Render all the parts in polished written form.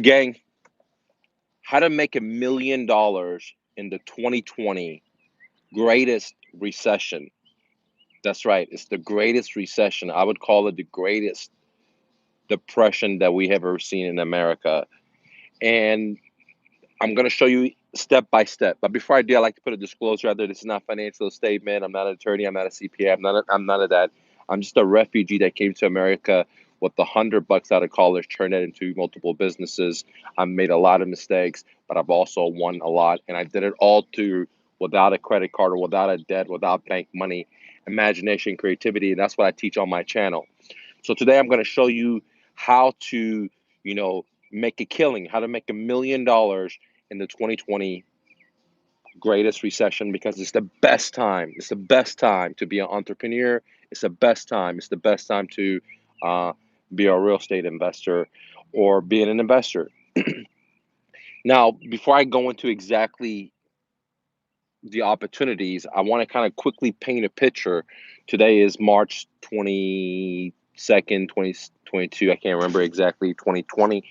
Gang, how to make $1 million in the 2020 greatest recession. That's right. It's the greatest recession. I would call it the greatest depression that we have ever seen in America. And I'm going to show you step by step. But before I do, I like to put a disclosure out there. This is not a financial statement. I'm not an attorney. I'm not a CPA. I'm none of that. I'm just a refugee that came to America with $100 out of college, turned it into multiple businesses. I've made a lot of mistakes, but I've also won a lot. And I did it all through without a credit card or without a debt, without bank money, imagination, creativity. And that's what I teach on my channel. So today I'm going to show you how to, make a killing, how to make $1 million in the 2020 greatest recession, because it's the best time. It's the best time to be an entrepreneur. It's the best time. It's the best time to uh, be a real estate investor or being an investor. Now, before I go into exactly the opportunities, I want to kind of quickly paint a picture. Today is March 22nd, 2022. I can't remember exactly, 2020.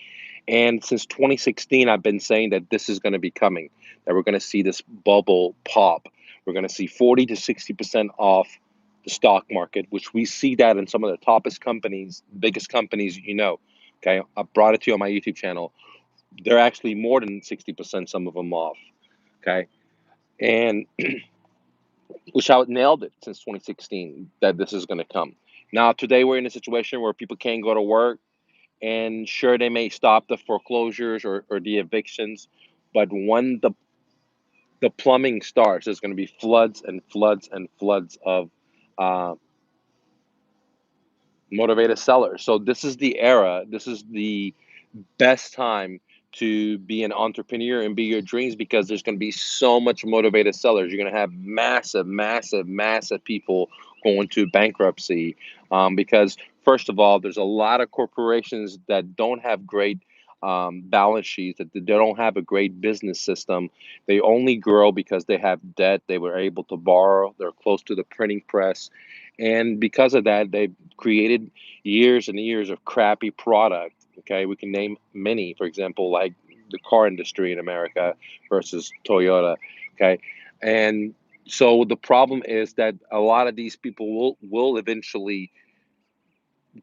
And since 2016, I've been saying that this is going to be coming, that we're going to see this bubble pop. We're going to see 40 to 60% off the stock market, which we see that in some of the toppest companies, biggest companies, Okay, I brought it to you on my YouTube channel. They're actually more than 60%, some of them off. Okay. And which I nailed it since 2016 that this is going to come. Now, today we're in a situation where people can't go to work. And sure, they may stop the foreclosures or the evictions, but when the plumbing starts, there's going to be floods and floods and floods of uh, motivated sellers. So this is the era. This is the best time to be an entrepreneur and be your dreams, because there's going to be so much motivated sellers. You're going to have massive, massive, massive people going to bankruptcy, because first of all, there's a lot of corporations that don't have great balance sheets, that they don't have a great business system. They only grow because they have debt. They were able to borrow. They're close to the printing press. And because of that, they've created years and years of crappy product. Okay, we can name many, for example, like the car industry in America versus Toyota. Okay, and so the problem is that a lot of these people will eventually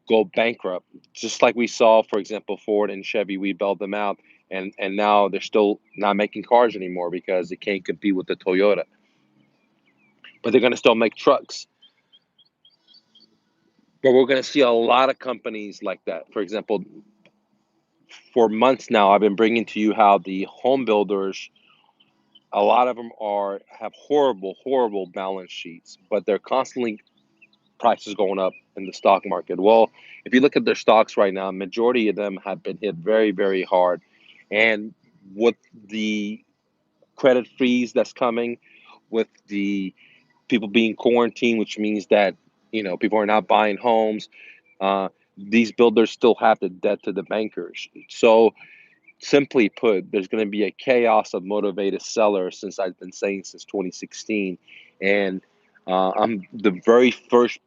go bankrupt, just like we saw, for example, Ford and Chevy. We bailed them out, and now they're still not making cars anymore because they can't compete with the Toyota. But they're going to still make trucks. But we're going to see a lot of companies like that. For example, for months now, I've been bringing to you how the home builders, a lot of them have horrible, horrible balance sheets, but they're constantly prices going up in the stock market. Well, if you look at their stocks right now, majority of them have been hit very, very hard. And with the credit freeze that's coming, with the people being quarantined, which means that people are not buying homes. Uh, these builders still have the debt to the bankers. So simply put, there's going to be a chaos of motivated sellers, since I've been saying since 2016. And I'm the very first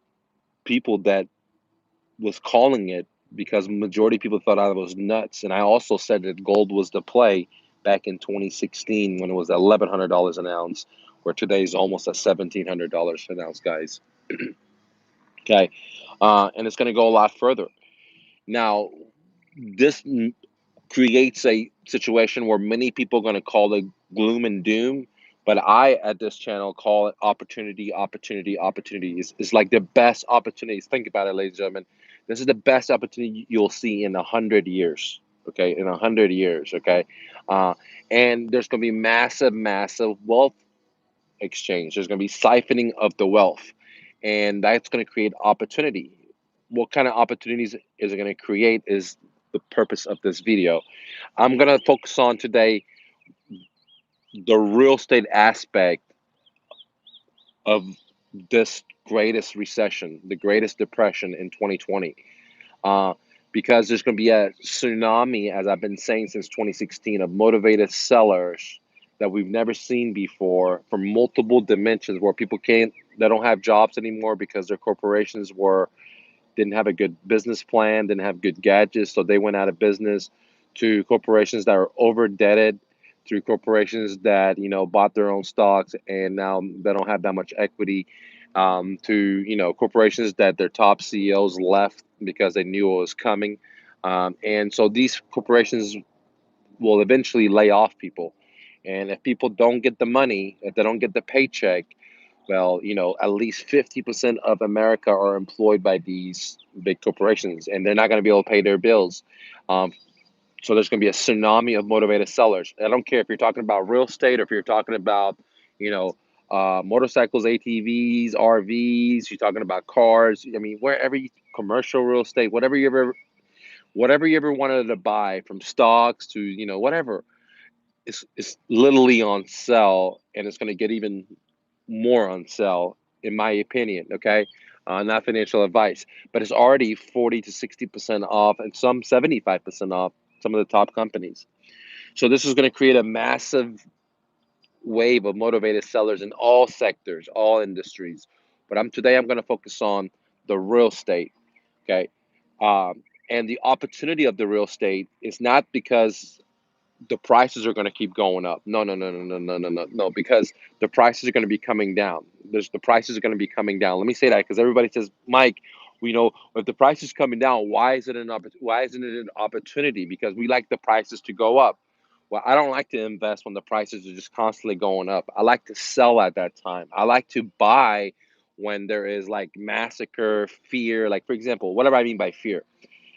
people that was calling it, because majority of people thought I was nuts. And I also said that gold was the play back in 2016 when it was $1,100 an ounce, where today is almost at $1,700 an ounce, guys. Okay. And it's going to go a lot further. Now, this creates a situation where many people are going to call it gloom and doom, but I at this channel call it opportunity, opportunity, opportunity. It's like the best opportunities. Think about it, ladies and gentlemen. This is the best opportunity you'll see in 100 years. Okay, in 100 years. Okay, uh, and there's going to be massive, massive wealth exchange. There's going to be siphoning of the wealth, and that's going to create opportunity. What kind of opportunities is it going to create is the purpose of this video. I'm going to focus on today the real estate aspect of this greatest recession, the greatest depression in 2020. Uh, because there's going to be a tsunami, as I've been saying since 2016, of motivated sellers that we've never seen before, from multiple dimensions, where people they don't have jobs anymore because their corporations didn't have a good business plan, didn't have good gadgets, so they went out of business, to corporations that are overdebted, to corporations that bought their own stocks and now they don't have that much equity, to corporations that their top CEOs left because they knew it was coming, and so these corporations will eventually lay off people, and if people don't get the money, if they don't get the paycheck, well, at least 50% of America are employed by these big corporations, and they're not going to be able to pay their bills. Um, so there's going to be a tsunami of motivated sellers. I don't care if you're talking about real estate or if you're talking about, you know, motorcycles, ATVs, RVs. You're talking about cars. I mean, wherever commercial real estate, whatever you ever wanted to buy, from stocks to whatever, it's literally on sale, and it's going to get even more on sale, in my opinion. Okay, not financial advice, but it's already 40 to 60% off, and some 75% off. Some of the top companies. So this is going to create a massive wave of motivated sellers in all sectors, all industries. But I'm going to focus on the real estate. Okay, and the opportunity of the real estate is not because the prices are going to keep going up. No, no, no, no, no, no, no, no, no. Because the prices are going to be coming down. The prices are going to be coming down. Let me say that because everybody says, Mike, if the price is coming down, why isn't it an opportunity? Because we like the prices to go up. Well, I don't like to invest when the prices are just constantly going up. I like to sell at that time. I like to buy when there is like massacre, fear. Like, for example, what do I mean by fear?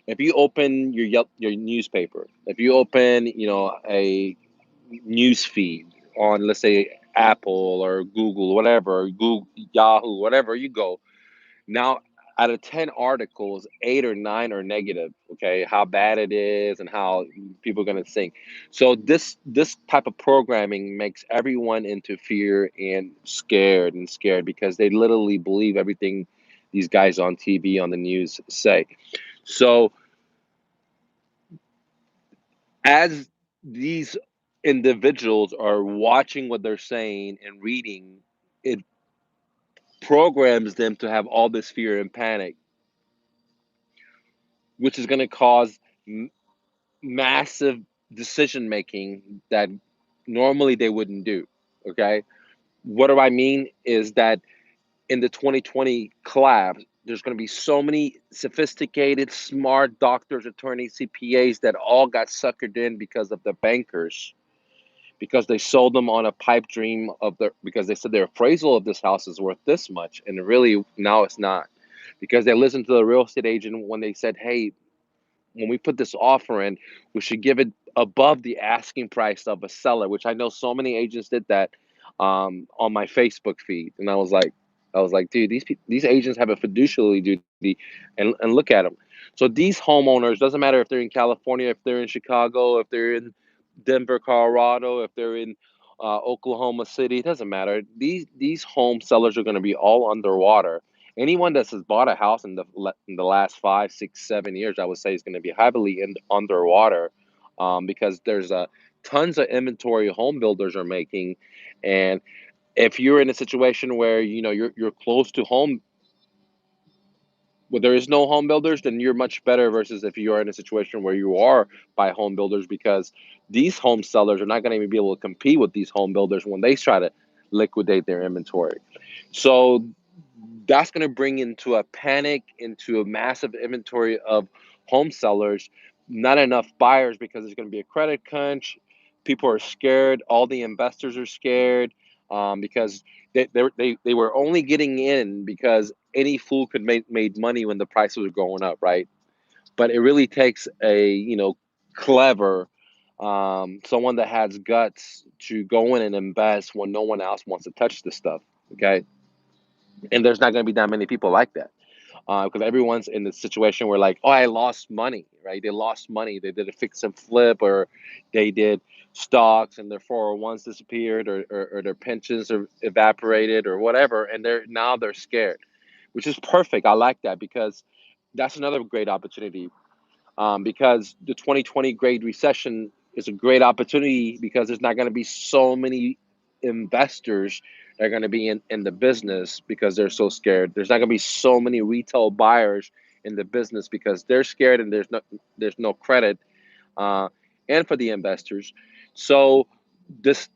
If you open your newspaper, if you open, a news feed on, let's say, Apple or Google, whatever, Google, Yahoo, whatever you go, now out of 10 articles, 8 or 9 are negative. Okay, how bad it is and how people are going to think. So this type of programming makes everyone into fear and scared because they literally believe everything these guys on TV, on the news say. So as these individuals are watching what they're saying and reading, it programs them to have all this fear and panic, which is going to cause m- massive decision making that normally they wouldn't do. Okay. What do I mean is that in the 2020 collapse, there's going to be so many sophisticated, smart doctors, attorneys, CPAs that all got suckered in because of the bankers, because they sold them on a pipe dream because they said their appraisal of this house is worth this much, and really now it's not, because they listened to the real estate agent when they said, hey, when we put this offer in, we should give it above the asking price of a seller, which I know so many agents did that, on my Facebook feed, and I was like, dude, these agents have a fiduciary duty, and look at them. So these homeowners, doesn't matter if they're in California, if they're in Chicago, if they're in Denver, Colorado, if they're in Oklahoma City, it doesn't matter. These home sellers are going to be all underwater. Anyone that has bought a house in the last 5, 6, 7 years, I would say, is going to be heavily underwater, because there's tons of inventory home builders are making, and if you're in a situation where you're close to home, where there is no home builders, then you're much better versus if you are in a situation where you are by home builders, because these home sellers are not going to be able to compete with these home builders when they try to liquidate their inventory. So that's going to bring into a panic, into a massive inventory of home sellers, not enough buyers because there's going to be a credit crunch. People are scared. All the investors are scared, because they were only getting in because any fool could make made money when the prices were going up, right? But it really takes a clever, someone that has guts to go in and invest when no one else wants to touch this stuff. Okay, and there's not going to be that many people like that, because everyone's in the situation where, like, oh, I lost money, right? They lost money. They did a fix and flip, or they did stocks, and their 401s disappeared, or their pensions are evaporated, or whatever, and they're scared, which is perfect. I like that because that's another great opportunity, because the 2020 Great Recession is a great opportunity because there's not going to be so many investors that are going to be in the business because they're so scared. There's not going to be so many retail buyers in the business because they're scared, and there's no credit. Uh, and for the investors. So this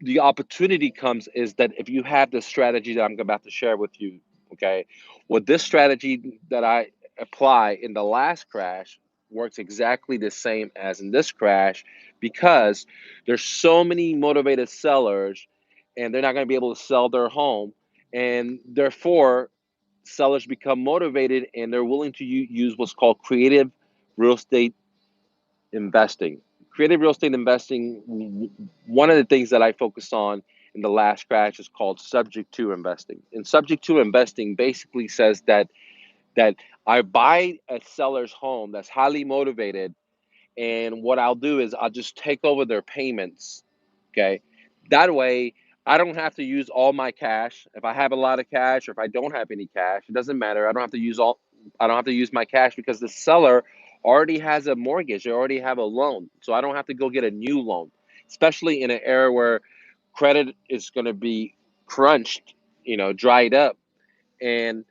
the opportunity comes is that if you have this strategy that I'm about to share with you, okay, well, this strategy that I apply in the last crash works exactly the same as in this crash because there's so many motivated sellers and they're not going to be able to sell their home, and therefore sellers become motivated and they're willing to use what's called creative real estate investing. Creative real estate investing, one of the things that I focus on in the last crash is called subject to investing. And subject to investing basically says that I buy a seller's home that's highly motivated, and what I'll do is I'll just take over their payments. Okay. That way, I don't have to use all my cash. If I have a lot of cash or if I don't have any cash, it doesn't matter. I don't have to use my cash because the seller already has a mortgage. They already have a loan. So I don't have to go get a new loan, especially in an era where credit is going to be crunched, dried up. And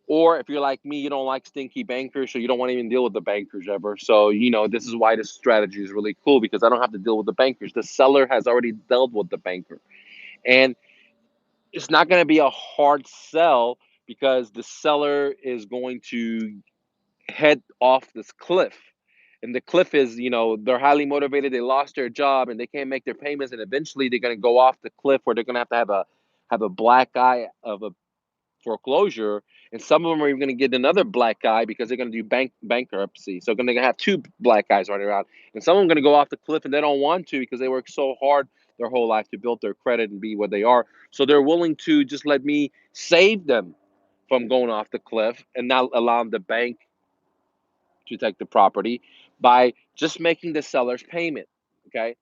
or if you're like me, you don't like stinky bankers, so you don't want to even deal with the bankers ever. So, this is why this strategy is really cool because I don't have to deal with the bankers. The seller has already dealt with the banker. And it's not going to be a hard sell because the seller is going to head off this cliff. And the cliff is, they're highly motivated, they lost their job and they can't make their payments, and eventually they're going to go off the cliff where they're going to have a black eye of a foreclosure, and some of them are even going to get another black guy because they're going to do bankruptcy. So they're going to have two black guys running around, and some of them are going to go off the cliff, and they don't want to because they work so hard their whole life to build their credit and be what they are. So they're willing to just let me save them from going off the cliff and not allowing the bank to take the property by just making the seller's payment. Okay,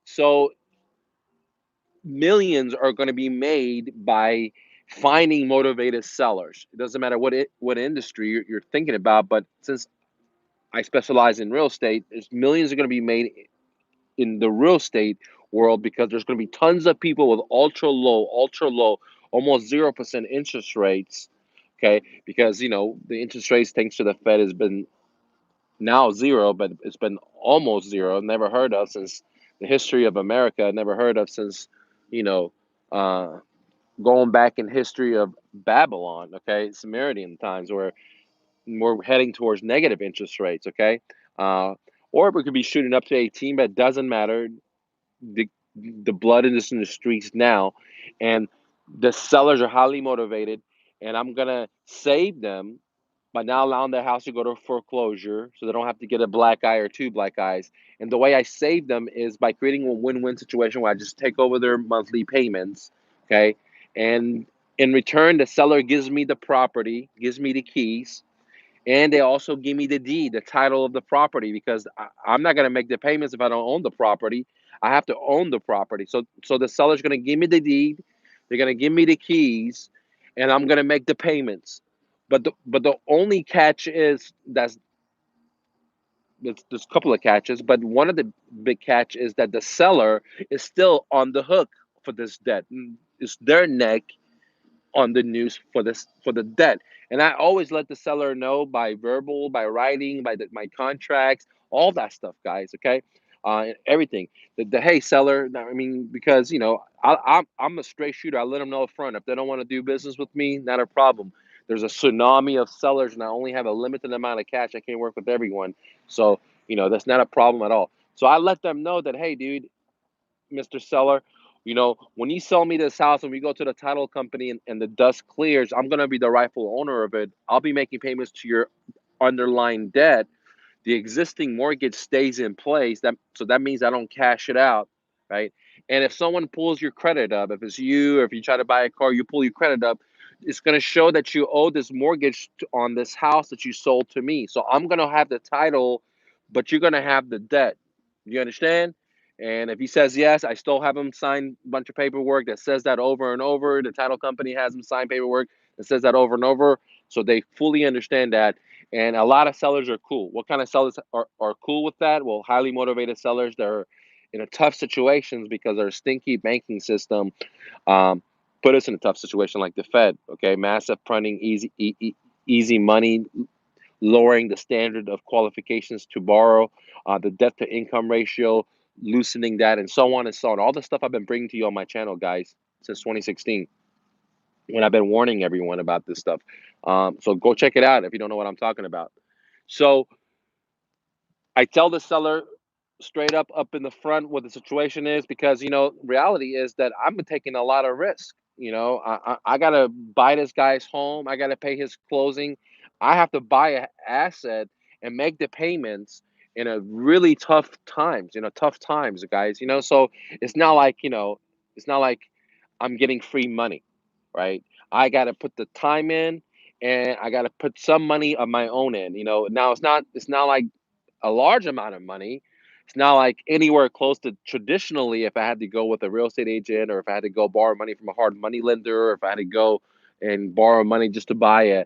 so millions are going to be made by finding motivated sellers. It doesn't matter what industry you're thinking about, but since I specialize in real estate, there's millions are going to be made in the real estate world because there's going to be tons of people with ultra low, almost 0% interest rates. Okay, because the interest rates thanks to the Fed has been now zero, but it's been almost zero. Never heard of since the history of America. Never heard of since you know. Uh, Going back in history of Babylon, okay, Sumerian times, where we're heading towards negative interest rates, okay, uh, or we could be shooting up to 18, but it doesn't matter. The blood is in the streets now, and the sellers are highly motivated, and I'm gonna save them by now allowing their house to go to foreclosure, so they don't have to get a black eye or two black eyes. And the way I save them is by creating a win-win situation where I just take over their monthly payments, okay, and in return, the seller gives me the property, gives me the keys, and they also give me the deed, the title of the property, because I'm not going to make the payments if I don't own the property. I have to own the property. So the seller's going to give me the deed, they're going to give me the keys, and I'm going to make the payments. But the only catch is there's a couple of catches, but one of the big catch is that the seller is still on the hook for this debt. It's their neck on the news for the debt. And I always let the seller know by verbal, by writing, by my contracts, all that stuff, guys. Okay, everything. The hey seller. I mean, because I'm a straight shooter. I let them know up front if they don't want to do business with me, not a problem. There's a tsunami of sellers, and I only have a limited amount of cash. I can't work with everyone, so that's not a problem at all. So I let them know that, hey, dude, Mr. Seller, when you sell me this house and we go to the title company and the dust clears, I'm going to be the rightful owner of it. I'll be making payments to your underlying debt. The existing mortgage stays in place. That means I don't cash it out, right? And if someone pulls your credit up, if it's you, or if you try to buy a car, you pull your credit up, it's going to show that you owe this mortgage on this house that you sold to me. So I'm going to have the title, but you're going to have the debt. You understand? And if he says yes, I still have him sign a bunch of paperwork that says that over and over. The title company has him sign paperwork that says that over and over. So they fully understand that. And a lot of sellers are cool. What kind of sellers are cool with that? Well, highly motivated sellers that are in a tough situations because our stinky banking system um, put us in a tough situation like the Fed. Okay, massive printing, easy money, lowering the standard of qualifications to borrow, the debt to income ratio, loosening that, and so on and so on. All the stuff I've been bringing to you on my channel, guys, since 2016, when I've been warning everyone about this stuff. So go check it out if you don't know what I'm talking about. So I tell the seller straight up in the front what the situation is, because reality is that I'm taking a lot of risk. I gotta buy this guy's home. I gotta pay his closing. I have to buy a asset and make the payments in a really tough times. Tough times, guys. So it's not like it's not like I'm getting free money, right? I gotta put the time in, and I gotta put some money of my own in. Now it's not like a large amount of money. It's not like anywhere close to traditionally if I had to go with a real estate agent, or if I had to go borrow money from a hard money lender, or if I had to go and borrow money just to buy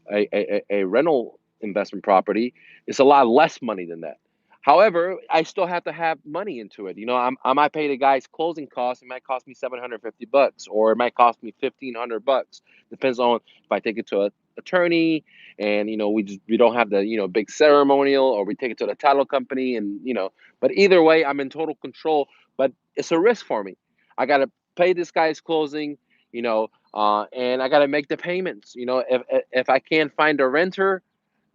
a rental investment property. It's a lot less money than that. However, I still have to have money into it. I might pay the guy's closing costs. It might cost me $750, or it might cost me $1,500. Depends on if I take it to a attorney, and we don't have the big ceremonial, or we take it to the title company, and but either way I'm in total control. But it's a risk for me. I got to pay this guy's closing, and I got to make the payments. If I can't find a renter,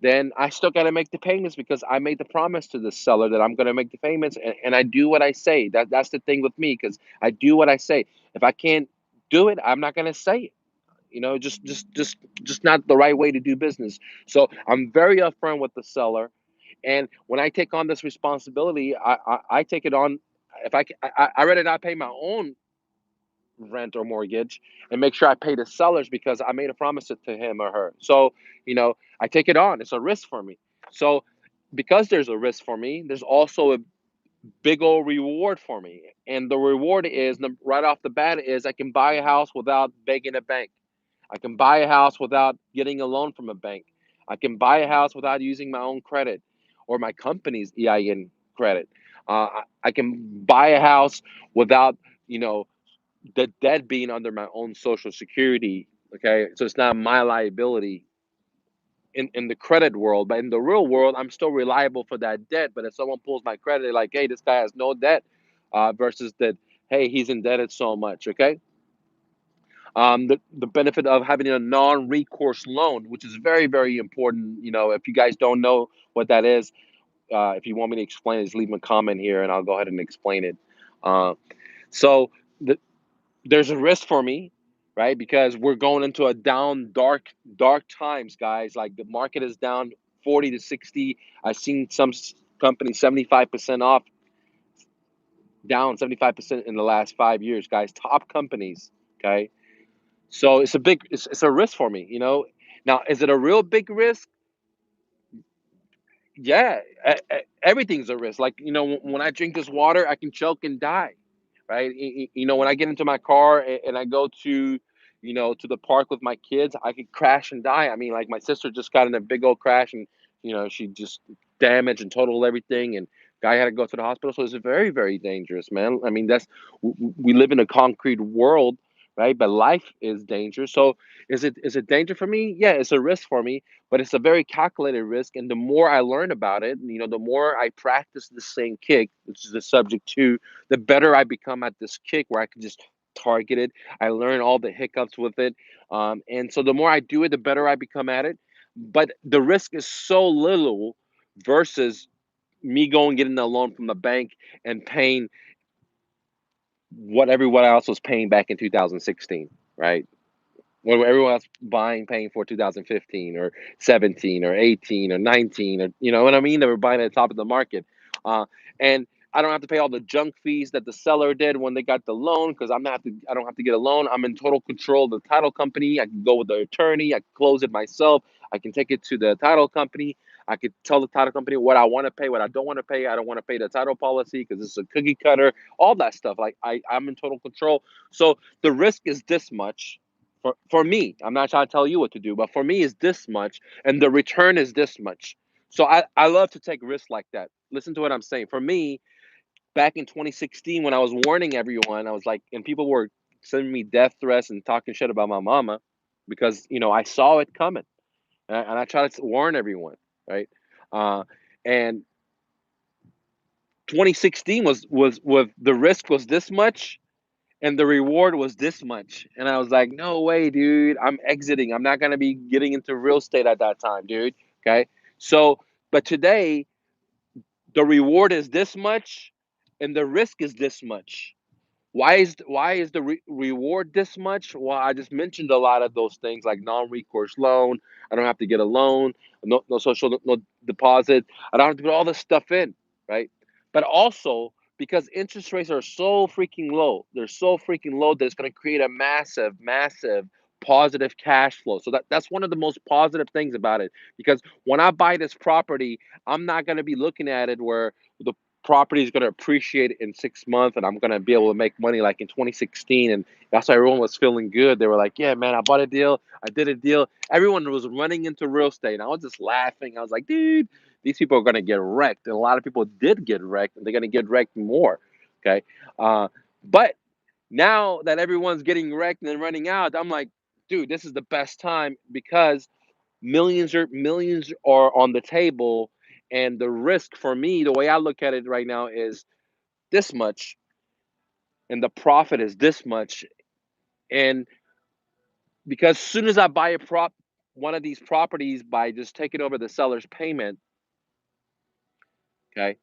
then I still got to make the payments, because I made the promise to the seller that I'm going to make the payments, and I do what I say. That's the thing with me, because I do what I say. If I can't do it, I'm not going to say it. Just not the right way to do business. So I'm very upfront with the seller, and when I take on this responsibility, I take it on. If I rather not pay my own rent or mortgage, and make sure I pay the sellers, because I made a promise to him or her. So I take it on. It's a risk for me. So because there's a risk for me, there's also a big old reward for me, and the reward is, right off the bat, is I can buy a house without begging a bank. I can buy a house without getting a loan from a bank. I can buy a house without using my own credit or my company's EIN credit. I can buy a house without, you know, the debt being under my own social security. Okay. So it's not my liability in the credit world, but in the real world, I'm still reliable for that debt. But if someone pulls my credit, like, hey, this guy has no debt, versus that, hey, he's indebted so much. Okay. The benefit of having a non-recourse loan, which is very, very important. If you guys don't know what that is, if you want me to explain it, just leave a comment here, and I'll go ahead and explain it. Uh, so the, there's a risk for me, right? Because we're going into a down, dark times, guys. Like, the market is down 40 to 60. I've seen some companies 75% off, down 75% in the last 5 years, guys. Top companies, okay? So it's a risk for me. Now, is it a real big risk? Yeah, everything's a risk. Like, when I drink this water, I can choke and die, right? When I get into my car, and I go to the park with my kids, I could crash and die. I mean, like, my sister just got in a big old crash, and she just damaged and totaled everything, and guy had to go to the hospital. So it's very, very dangerous, man. I mean, we live in a concrete world, right? But life is dangerous. So is it danger for me? Yeah, it's a risk for me, but it's a very calculated risk. And the more I learn about it, the more I practice the same kick, which is the subject to, the better I become at this kick, where I can just target it. I learn all the hiccups with it. And so the more I do it, the better I become at it. But the risk is so little versus me going getting a loan from the bank and paying what everyone else was paying back in 2016, right? When everyone else paying for 2015 or 17 or 18 or 19, or you know what I mean? They were buying at the top of the market, and I don't have to pay all the junk fees that the seller did when they got the loan, because I don't have to get a loan. I'm in total control of the title company. I can go with the attorney. I can close it myself. I can take it to the title company. I could tell the title company what I want to pay, what I don't want to pay. I don't want to pay the title policy because it's a cookie cutter. All that stuff. Like, I'm in total control. So the risk is this much for me. I'm not trying to tell you what to do, but for me is this much, and the return is this much. So I love to take risks like that. Listen to what I'm saying. For me, back in 2016, when I was warning everyone, I was like, and people were sending me death threats and talking shit about my mama, because I saw it coming, and I try to warn everyone. right? And 2016 was the risk was this much and the reward was this much. And I was like, no way, dude. I'm exiting. I'm not gonna be getting into real estate at that time, dude. Okay. So, but today the reward is this much and the risk is this much. Why is the reward this much? Well, I just mentioned a lot of those things like non-recourse loan. I don't have to get a loan, no social no deposit. I don't have to put all this stuff in, right? But also because interest rates are so freaking low, they're so freaking low that it's going to create a massive, massive positive cash flow. So that's one of the most positive things about it. Because when I buy this property, I'm not going to be looking at it where the property is going to appreciate in 6 months and I'm going to be able to make money like in 2016. And that's why everyone was feeling good. They were like, yeah, man, I bought a deal. I did a deal. Everyone was running into real estate. And I was just laughing. I was like, dude, these people are going to get wrecked. And a lot of people did get wrecked and they're going to get wrecked more. Okay. But now that everyone's getting wrecked and then running out, I'm like, dude, this is the best time because millions are on the table, and the risk for me, the way I look at it right now, is this much, and the profit is this much. And because as soon as I buy one of these properties by just taking over the seller's payment, okay,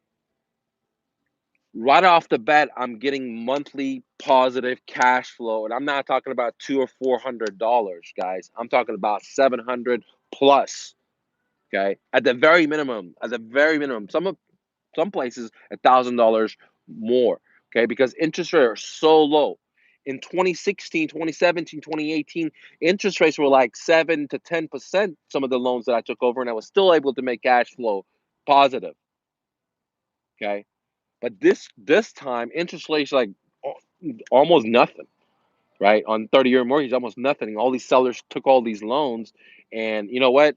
right off the bat, I'm getting monthly positive cash flow, and I'm not talking about $200 or $400, guys. I'm talking about 700 plus. Okay, at the very minimum, some places $1,000 more. Okay, because interest rates are so low. In 2016, 2017, 2018, interest rates were like 7 to 10%. Some of the loans that I took over, and I was still able to make cash flow positive. Okay, but this time interest rates like almost nothing, right? On 30-year mortgage, almost nothing. All these sellers took all these loans, and you know what?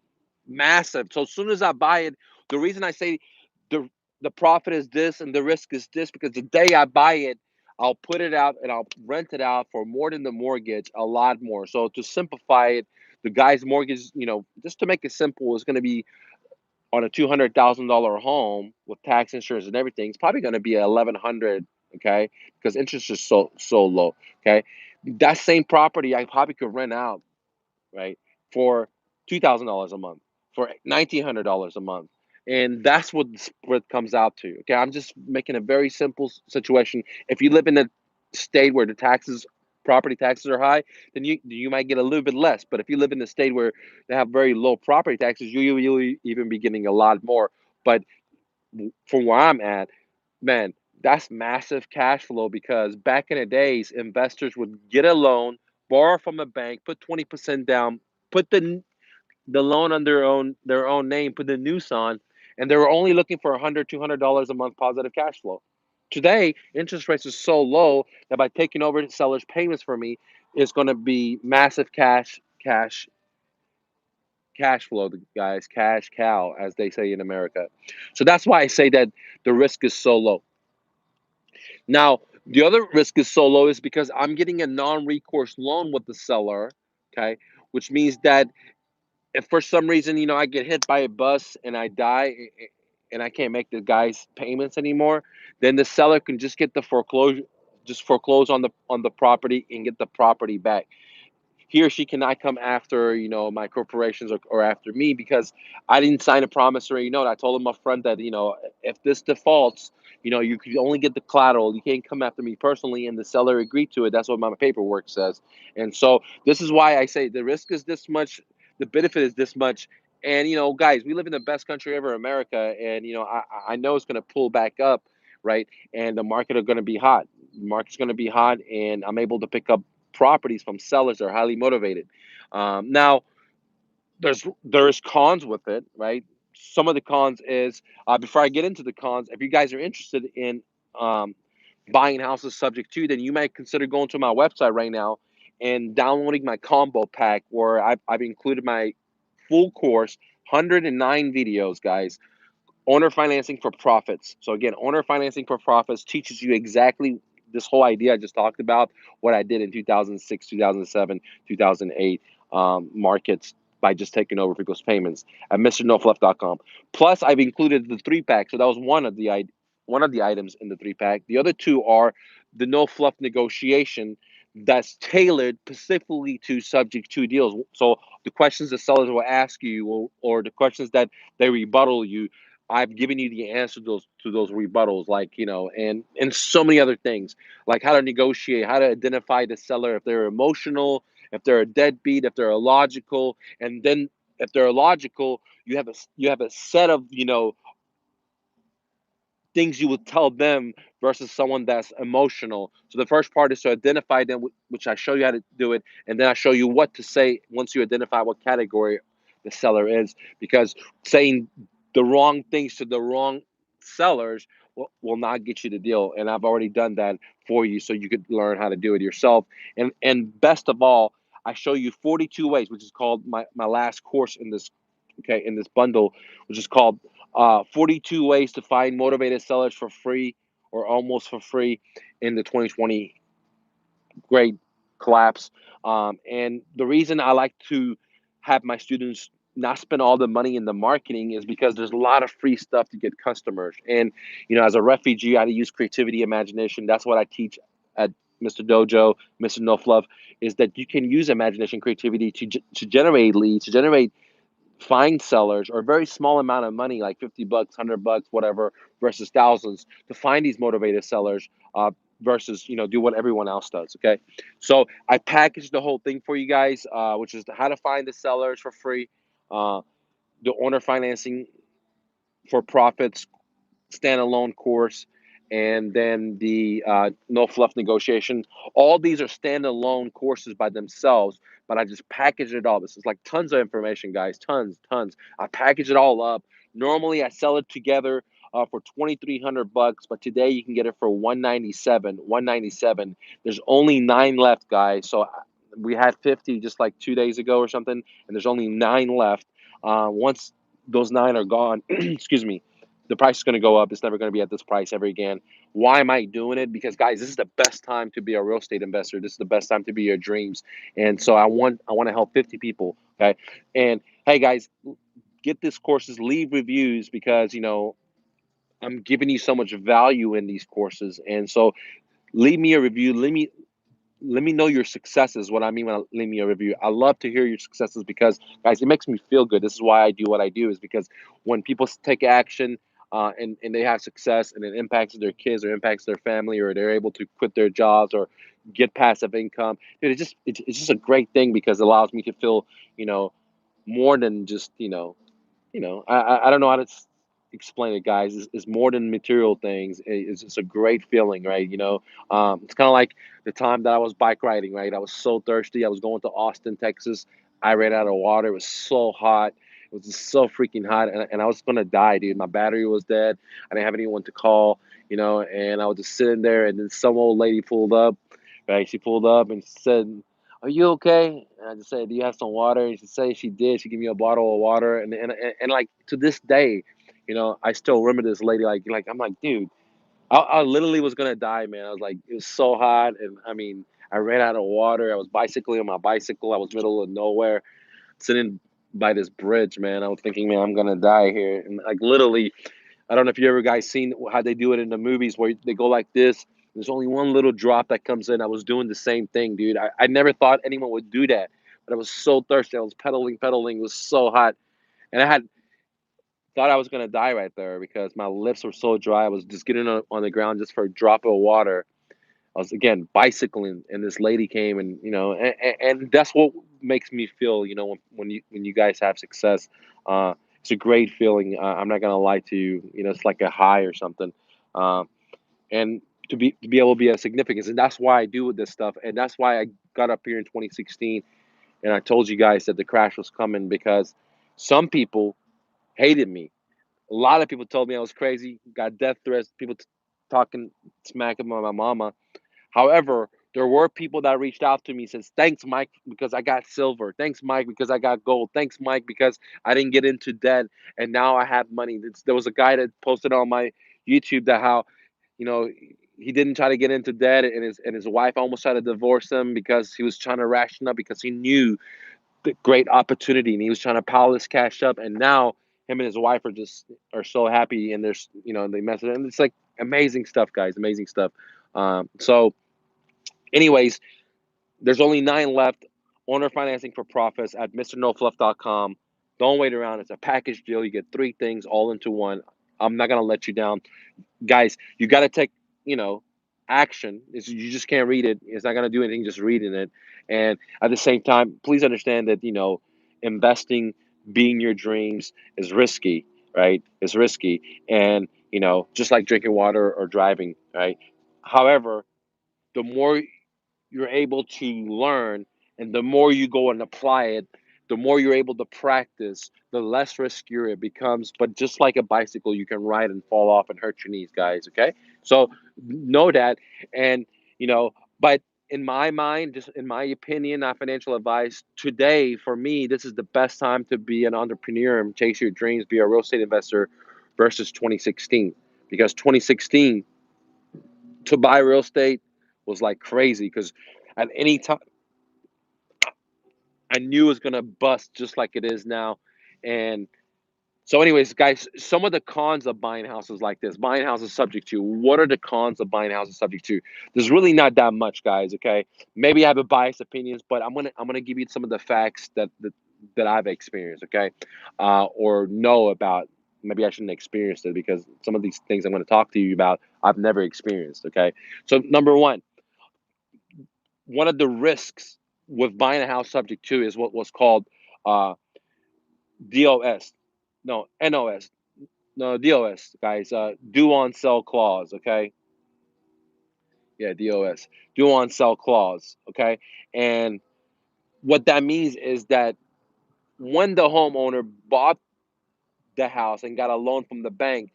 Massive. So as soon as I buy it, the reason I say the the profit is this and the risk is this because the day I buy it, I'll put it out and I'll rent it out for more than the mortgage, a lot more. So to simplify it, the guy's mortgage, just to make it simple, is going to be on a $200,000 home with tax insurance and everything. It's probably going to be 1,100. Okay, because interest is so low. Okay, that same property I probably could rent out, right, for $2,000 a month, for $1,900 a month, and that's what the spread comes out to. Okay, I'm just making a very simple situation. If you live in a state where the property taxes are high, then you might get a little bit less. But if you live in a state where they have very low property taxes, you'll even be getting a lot more. But from where I'm at, man, that's massive cash flow because back in the days, investors would get a loan, borrow from the bank, put 20% down, put the loan on their own name, put the noose on, and they were only looking for $100, $200 a month positive cash flow. Today, interest rates are so low that by taking over the seller's payments for me, it's going to be massive cash flow, guys, cash cow, as they say in America. So that's why I say that the risk is so low. Now, the other risk is so low is because I'm getting a non-recourse loan with the seller, okay, which means that if for some reason, I get hit by a bus and I die and I can't make the guy's payments anymore, then the seller can just foreclose on the property and get the property back. He or she cannot come after my corporations or after me because I didn't sign a promissory note. I told him up front that if this defaults, you can only get the collateral. You can't come after me personally, and the seller agreed to it. That's what my paperwork says. And so this is why I say the risk is this much, the benefit is this much. And guys, we live in the best country ever, America, and I know it's going to pull back up, right? And the market are going to be hot. The market's going to be hot, and I'm able to pick up properties from sellers that are highly motivated. Now, there's cons with it, right? Some of the cons is before I get into the cons, if you guys are interested in um, buying houses subject to, then you might consider going to my website right now and downloading my combo pack where I've included my full course, 109 videos, guys. Owner financing for profits. So again, owner financing for profits teaches you exactly this whole idea I just talked about, what I did in 2006, 2007, 2008 markets. by just taking over people's payments at mrnofluff.com. Plus, I've included the 3-pack, so that was one of the items in the 3-pack. The other two are the no fluff negotiation that's tailored specifically to subject to deals. So the questions the sellers will ask you, or the questions that they rebuttal you, I've given you the answer to those rebuttals, like, and so many other things, like how to negotiate, how to identify the seller if they're emotional, if they're a deadbeat, if they're illogical, and then if they're illogical, you have a set of things you would tell them versus someone that's emotional. So the first part is to identify them, which I show you how to do it, and then I show you what to say once you identify what category the seller is, because saying the wrong things to the wrong sellers will not get you the deal. And I've already done that for you, so you could learn how to do it yourself. And best of all, I show you 42 ways, which is called my last course in this, okay, in this bundle, which is called 42 ways to find motivated sellers for free or almost for free in the 2020 grade collapse. And the reason I like to have my students not spend all the money in the marketing is because there's a lot of free stuff to get customers. And, as a refugee, I had to use creativity, imagination. That's what I teach at Mr. Dojo, Mr. No Fluff, is that you can use imagination, creativity to generate leads, to generate find sellers, or a very small amount of money, like 50 bucks, 100 bucks, whatever, versus thousands, to find these motivated sellers, versus, do what everyone else does. Okay. So I packaged the whole thing for you guys, which is how to find the sellers for free, uh, the owner financing for profits standalone course, and then the no fluff negotiation. All these are standalone courses by themselves, but I just package it all. This is like tons of information, guys. Tons. I package it all up. Normally, I sell it together for 2,300 bucks, but today you can get it for 197. 197. There's only 9 left, guys. So we had 50 just like 2 days ago or something, and there's only 9 left. Once those 9 are gone, excuse me, the price is going to go up. It's never going to be at this price ever again. Why am I doing it? Because, guys, this is the best time to be a real estate investor. This is the best time to be your dreams. And so I want to help 50 people. Okay. And hey, guys, get these courses, leave reviews, because I'm giving you so much value in these courses. And so leave me a review. Let me know your successes. What I mean when I leave me a review, I love to hear your successes, because, guys, it makes me feel good. This is why I do what I do, is because when people take action, and they have success, and it impacts their kids or impacts their family, or they're able to quit their jobs or get passive income, dude, it's just a great thing, because it allows me to feel, you know more than just, I don't know how to explain it, guys. It's more than material things. It's just a great feeling, right? It's kind of like the time that I was bike riding, right? I was so thirsty. I was going to Austin, Texas. I ran out of water. It was so hot. It was just so freaking hot, and I was gonna die, dude. My battery was dead. I didn't have anyone to call, and I was just sitting there, and then some old lady pulled up, right? She pulled up and said, "Are you okay?" And I just said, "Do you have some water?" And she said she did. She gave me a bottle of water, and like to this day, I still remember this lady. Like I'm like, dude, I literally was gonna die, man. I was like, it was so hot, and I mean, I ran out of water. I was bicycling on my bicycle. I was middle of nowhere, sitting by this bridge, man. I was thinking, man, I'm gonna die here, and like literally, I don't know if you ever guys seen how they do it in the movies where they go like this. There's only one little drop that comes in. I was doing the same thing, dude. I never thought anyone would do that, but I was so thirsty. I was pedaling. It was so hot, and I had thought I was gonna die right there, because my lips were so dry. I was just getting on the ground just for a drop of water. I was again bicycling, and this lady came, and and that's what makes me feel. When you guys have success, it's a great feeling. I'm not gonna lie to you. It's like a high or something, uh, and to be able to be a significance, and that's why I do this stuff, and that's why I got up here in 2016, and I told you guys that the crash was coming, because some people hated me. A lot of people told me I was crazy, got death threats, people talking smack about my mama. However, there were people that reached out to me, says, "Thanks, Mike, because I got silver. Thanks, Mike, because I got gold. Thanks, Mike, because I didn't get into debt, and now I have money." There was a guy that posted on my YouTube that how, you know, he didn't try to get into debt, and his wife almost tried to divorce him because he was trying to ration up, because he knew the great opportunity, and he was trying to pile this cash up, and now him and his wife are so happy, and there's they mess it, and it's like amazing stuff, guys, amazing stuff. So, anyways, there's only 9 left. Owner financing for profits at mrnofluff.com. Don't wait around. It's a package deal. You get 3 things all into one. I'm not gonna let you down, guys. You got to take you know action. You just can't read it. It's not gonna do anything just reading it. And at the same time, please understand that investing, being your dreams, is risky, right? It's risky, and just like drinking water or driving, right? However, the more you're able to learn, and the more you go and apply it, the more you're able to practice, the less riskier it becomes. But just like a bicycle, you can ride and fall off and hurt your knees, guys. Okay, so know that. And but in my mind, just in my opinion, not financial advice, today for me, this is the best time to be an entrepreneur and chase your dreams, be a real estate investor, versus 2016. Because 2016, to buy real estate was like crazy, because at any time I knew it was gonna bust just like it is now. And so, anyways, guys, some of the cons of buying houses like this, buying houses subject to. What are the cons of buying houses subject to? There's really not that much, guys. Okay, maybe I have a biased opinions, but I'm gonna give you some of the facts that I've experienced. Okay, or know about. Maybe I shouldn't experience it, because some of these things I'm going to talk to you about, I've never experienced. Okay, so number one of the risks with buying a house subject to is what was called uh, DOS. No, NOS. No, DOS, guys. Due on sell clause. Okay. Yeah, DOS. Due on sell clause. Okay. And what that means is that when the homeowner bought the house and got a loan from the bank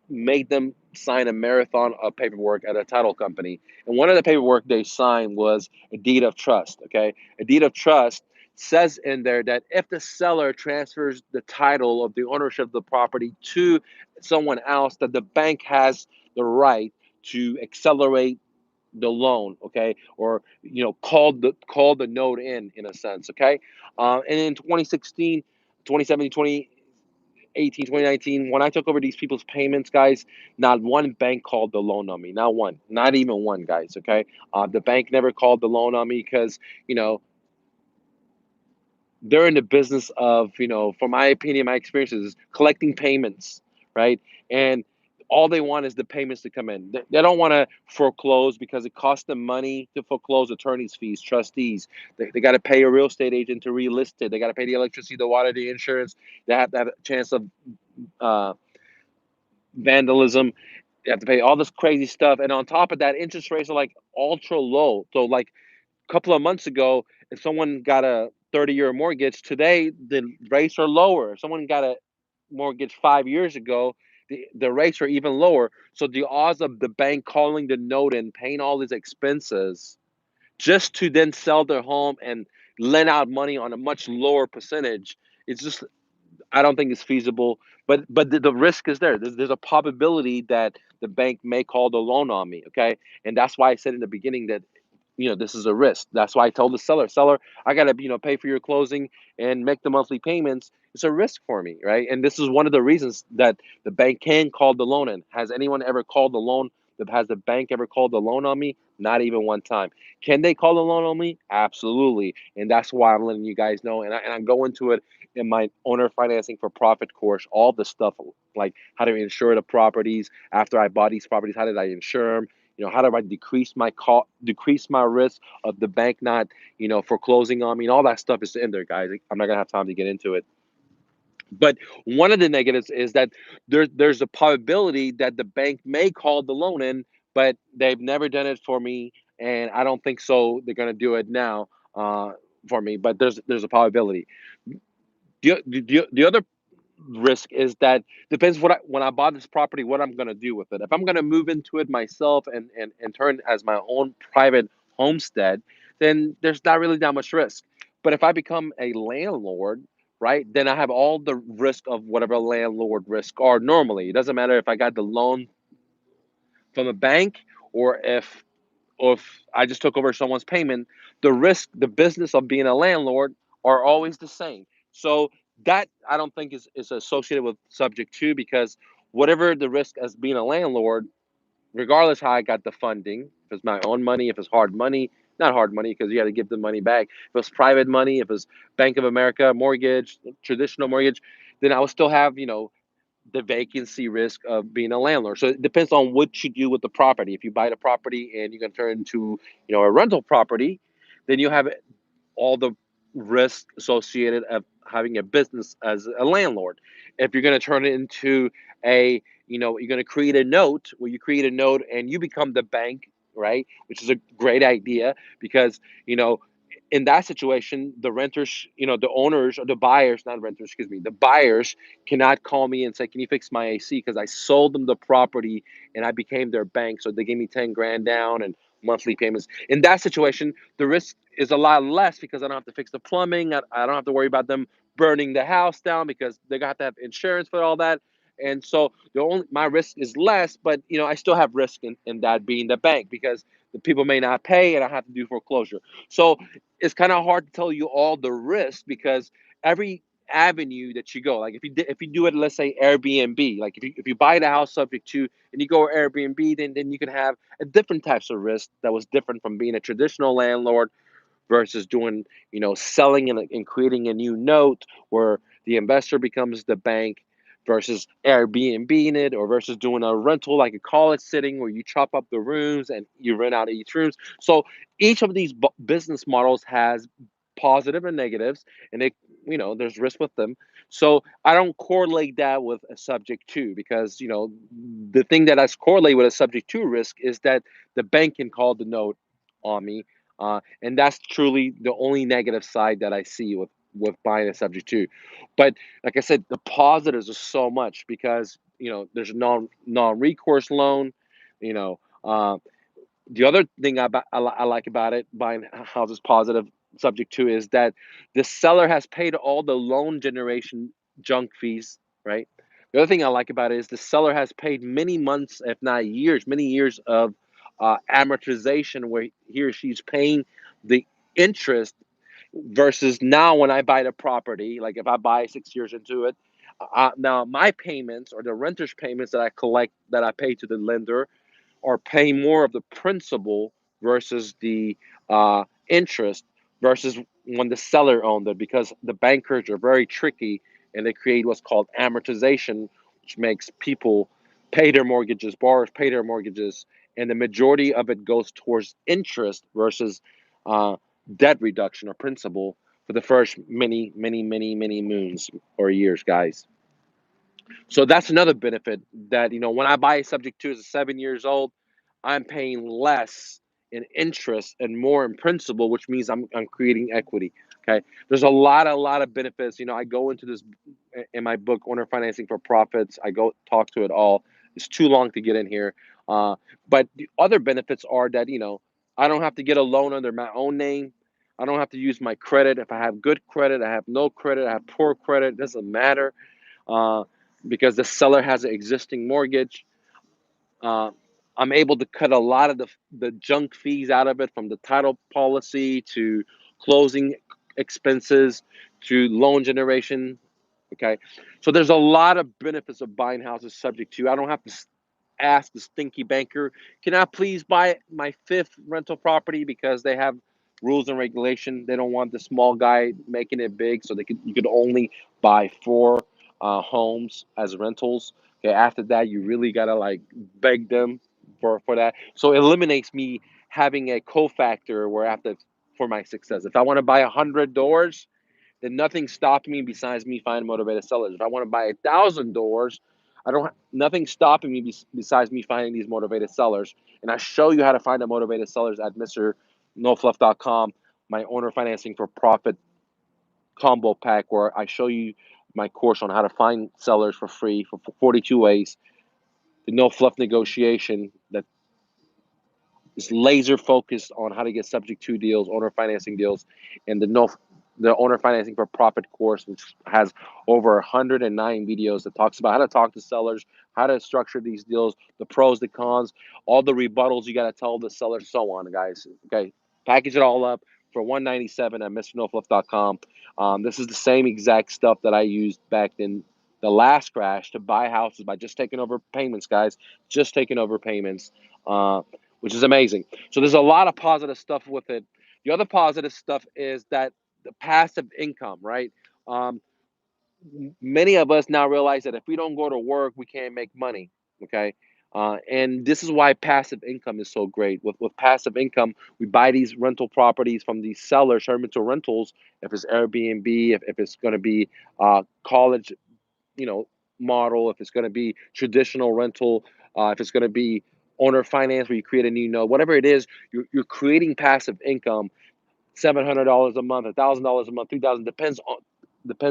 made them sign a marathon of paperwork at a title company. And one of the paperwork they signed was a deed of trust. Okay. A deed of trust says in there that if the seller transfers the title of the ownership of the property to someone else, that the bank has the right to accelerate the loan, okay, or call the note in a sense, okay. And in 2016, 2017, 2018, 2019, when I took over these people's payments, guys, not one bank called the loan on me. Not one. Not even one, guys, okay? The bank never called the loan on me, because, you know, they're in the business of, from my opinion, my experiences, collecting payments, right? And all they want is the payments to come in. They don't want to foreclose, because it costs them money to foreclose, attorney's fees, trustees. They got to pay a real estate agent to relist it. They got to pay the electricity, the water, the insurance. They have to have a chance of uh, vandalism. You have to pay all this crazy stuff, and on top of that, interest rates are like ultra low. So, like a couple of months ago, if someone got a 30-year mortgage, today the rates are lower. If someone got a mortgage 5 years ago, the rates are even lower. So the odds of the bank calling the note and paying all these expenses just to then sell their home and lend out money on a much lower percentage, it's just, I don't think it's feasible. But the risk is there. There's a probability that the bank may call the loan on me. Okay, and that's why I said in the beginning that this is a risk. That's why I told the seller, I gotta pay for your closing and make the monthly payments. It's a risk for me, right? And this is one of the reasons that the bank can call the loan in. Has anyone ever called the loan? Has the bank ever called the loan on me? Not even one time. Can they call the loan on me? Absolutely. And that's why I'm letting you guys know. And I go into it in my owner financing for profit course, all the stuff like how to insure the properties after I bought these properties. How did I insure them? How do I decrease my risk of the bank not, foreclosing on me, and all that stuff is in there, guys. I'm not gonna have time to get into it. But one of the negatives is that there's a probability that the bank may call the loan in, but they've never done it for me, and I don't think so. They're gonna do it now for me, but there's a probability. The other risk is that depends when I bought this property, what I'm going to do with it. If I'm going to move into it myself and turn it as my own private homestead, then there's not really that much risk. But if I become a landlord, right, then I have all the risk of whatever landlord risk are normally. It doesn't matter if I got the loan from a bank, or if I just took over someone's payment. The risk, the business of being a landlord are always the same. So that I don't think is associated with subject to, because whatever the risk as being a landlord, regardless how I got the funding, if it's my own money, if it's hard money, not hard money because you got to give the money back. If it's private money, if it's Bank of America mortgage, traditional mortgage, then I would still have, the vacancy risk of being a landlord. So it depends on what you do with the property. If you buy the property and you're going to turn it into, a rental property, then you have all the risk associated of having a business as a landlord. If you're going to turn it into you're going to create a note where you create a note and you become the bank, right? Which is a great idea because, in that situation, the renters, the owners or the buyers, not renters, excuse me, the buyers cannot call me and say, "Can you fix my AC?" Because I sold them the property and I became their bank. So they gave me 10 grand down and monthly payments. In that situation, the risk is a lot less because I don't have to fix the plumbing. I don't have to worry about them burning the house down because they got to have insurance for all that. And so my risk is less, but I still have risk in that being the bank because the people may not pay and I have to do foreclosure. So it's kind of hard to tell you all the risks because every avenue that you go, like if you do it, let's say Airbnb, like if you buy the house subject to and you go Airbnb, then you can have a different types of risk that was different from being a traditional landlord versus doing, selling and creating a new note where the investor becomes the bank versus Airbnb in it, or versus doing a rental like a college sitting where you chop up the rooms and you rent out each rooms. So each of these business models has positive and negatives, and there's risk with them. So I don't correlate that with a subject to, because the thing that I correlate with a subject to risk is that the bank can call the note on me, and that's truly the only negative side that I see with buying a subject to. But like I said, the positives are so much because there's a non-recourse loan. You know, the other thing I like about it, buying houses positive subject to, is that the seller has paid all the loan generation junk fees, right? The other thing I like about it is the seller has paid many months, if not years, many years of amortization where he or she's paying the interest versus now when I buy the property, like if I buy 6 years into it, now my payments or the renter's payments that I collect that I pay to the lender are paying more of the principal versus the interest versus when the seller owned it, because the bankers are very tricky and they create what's called amortization, which makes people pay their mortgages, borrowers pay their mortgages, and the majority of it goes towards interest versus uh, debt reduction or principal for the first many, many, many, many moons or years, guys. So that's another benefit that, when I buy a subject to as 7 years old, I'm paying less in interest and more in principal, which means I'm creating equity. Okay. There's a lot of benefits. I go into this in my book, Owner Financing for Profits. I go talk to it all. It's too long to get in here. But the other benefits are that, I don't have to get a loan under my own name. I don't have to use my credit. If I have good credit, I have no credit, I have poor credit, it doesn't matter, uh, because the seller has an existing mortgage. Uh, I'm able to cut a lot of the junk fees out of it, from the title policy to closing expenses to loan generation. Okay, so there's a lot of benefits of buying houses subject to. I don't have to ask the stinky banker, "Can I please buy my fifth rental property?" Because they have rules and regulation. They don't want the small guy making it big, so you could only buy four homes as rentals. Okay, after that, you really gotta like beg them for that. So it eliminates me having a cofactor where I have to for my success. If I want to buy 100 doors, then nothing's stopping me besides me finding motivated sellers. If I want to buy 1,000 doors, I don't. Nothing's stopping me besides me finding these motivated sellers. And I show you how to find the motivated sellers at MrNoFluff.com, my owner financing for profit combo pack, where I show you my course on how to find sellers for free for 42 ways. The no fluff negotiation that is laser focused on how to get subject to deals, owner financing deals, and the owner financing for profit course, which has over 109 videos that talks about how to talk to sellers, how to structure these deals, the pros, the cons, all the rebuttals you got to tell the seller, so on, guys. Okay, package it all up for 197 at MrNoFluff.com. This is the same exact stuff that I used back in the last crash to buy houses by just taking over payments, guys. Just taking over payments, uh, which is amazing. So there's a lot of positive stuff with it. The other positive stuff is that the passive income, right? Um, Many of us now realize that if we don't go to work, we can't make money. Okay. And this is why passive income is so great. With passive income, we buy these rental properties from these sellers, Hermital Rentals. If it's Airbnb, if it's going to be college, you know, model, if it's going to be traditional rental, if it's going to be owner finance where you create a new node, whatever it is, you're creating passive income. $700 a month, $1,000 a month, 3,000 depends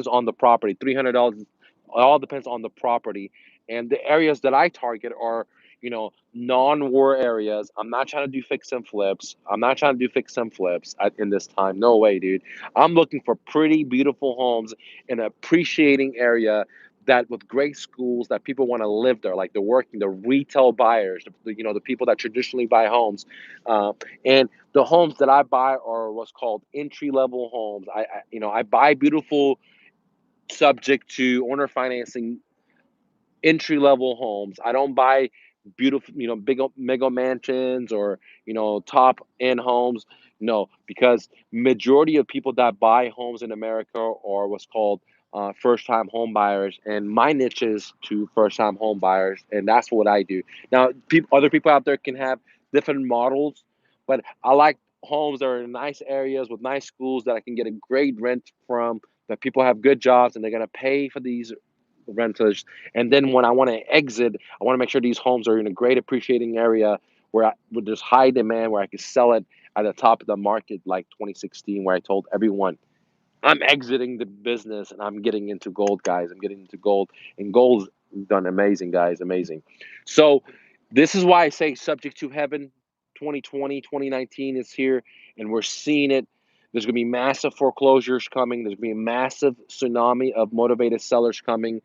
on the property. $300, all depends on the property. And the areas that I target are, non-war areas. I'm not trying to do fix and flips. I'm not trying to do fix and flips in this time. No way, dude. I'm looking for pretty, beautiful homes in an appreciating area that with great schools that people want to live there, like the retail buyers, the people that traditionally buy homes, and the homes that I buy are what's called entry level homes. I buy beautiful, subject to owner financing, entry level homes. I don't buy beautiful, big mega mansions or top end homes. No, because majority of people that buy homes in America are what's called first time home buyers, and my niche is to first time home buyers, and that's what I do. Now, other people out there can have different models, but I like homes that are in nice areas with nice schools that I can get a great rent from. That people have good jobs and they're gonna pay for these renters. And then when I want to exit, I want to make sure these homes are in a great appreciating area where there's high demand, where I can sell it at the top of the market, like 2016, where I told everyone I'm exiting the business and I'm getting into gold, guys. I'm getting into gold, and gold's done amazing, guys, amazing. So this is why I say subject to heaven. 2020, 2019 is here, and we're seeing it. There's going to be massive foreclosures coming. There's going to be a massive tsunami of motivated sellers coming